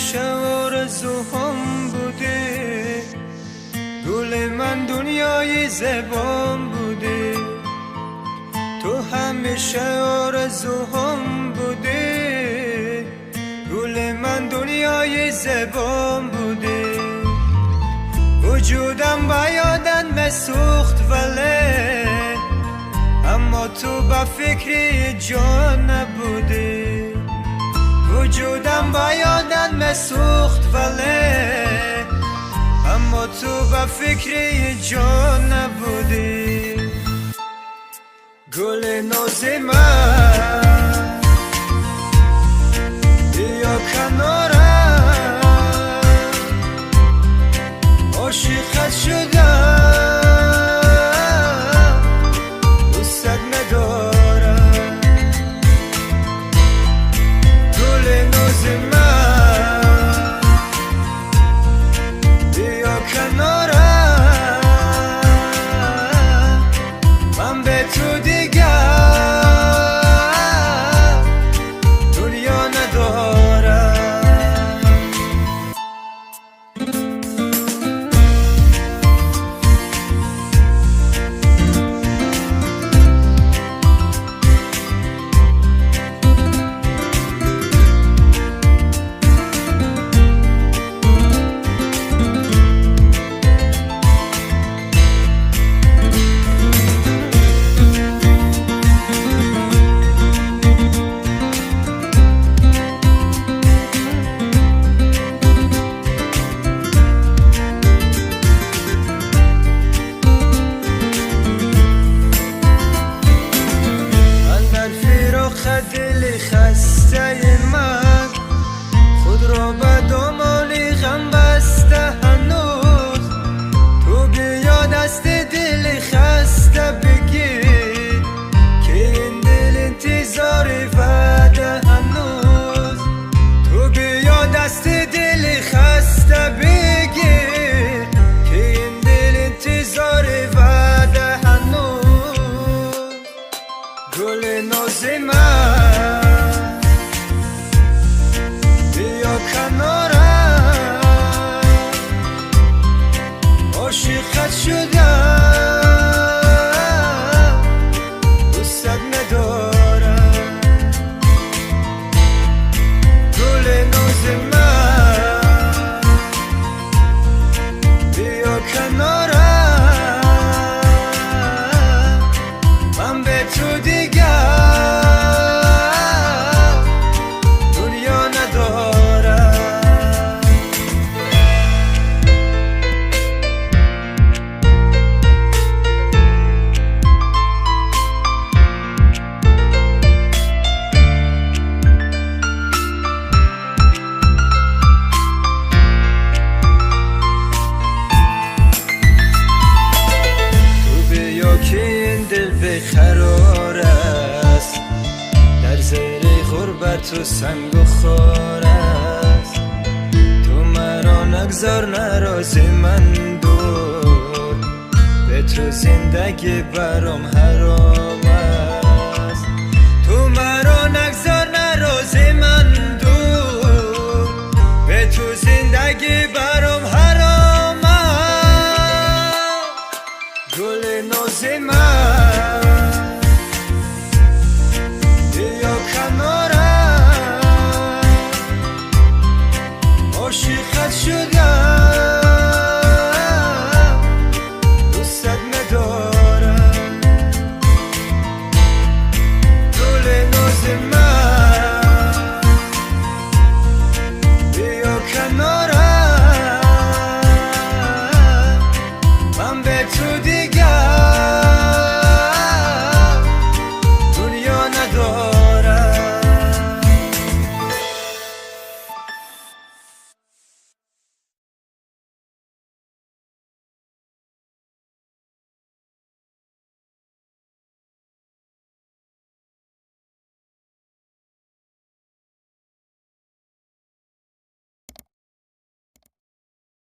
همیشه آرزوهام بوده، گل من دنیای زبان بوده. تو همیشه آرزوهام بوده، گل من دنیای زبان بوده. وجودم با یادن مسوخت ولی اما تو با فکری جان نبوده. وجودم با یادن مسوخت ولی اما تو با فکری جان نبوده. گل ناز من بیا کنارم، عاشقت شدم، دوستت ندارم. گل ناز من بیا کنارم، من به تو دیگر دنیا ندارم. دل خسته من خود را به دامانی غم بسته هنوز. تو بیا دست دل خسته بگیر که این دل انتظار وعده هنوز. تو بیا دست دل خسته بگیر که این دل انتظار وعده هنوز. گل ناز من بیا کنارم، عاشقت شدم، دوستت ندارم. گل ناز من بیا کنارم، من به تو دیگر دنیا ندارم. تو بیا که این دل بقرار است، در زیر غربت و سنگ و خار است. تو مرا نگذار نراز من دور، به تو زندگی برام حرام است. تو مرا نگذار نراز من دور، به تو زندگی برام حرام است. گل ناز من بیا کنارم، عاشقت شدم، دوستت ندارم. گل ناز من بیا کنارم،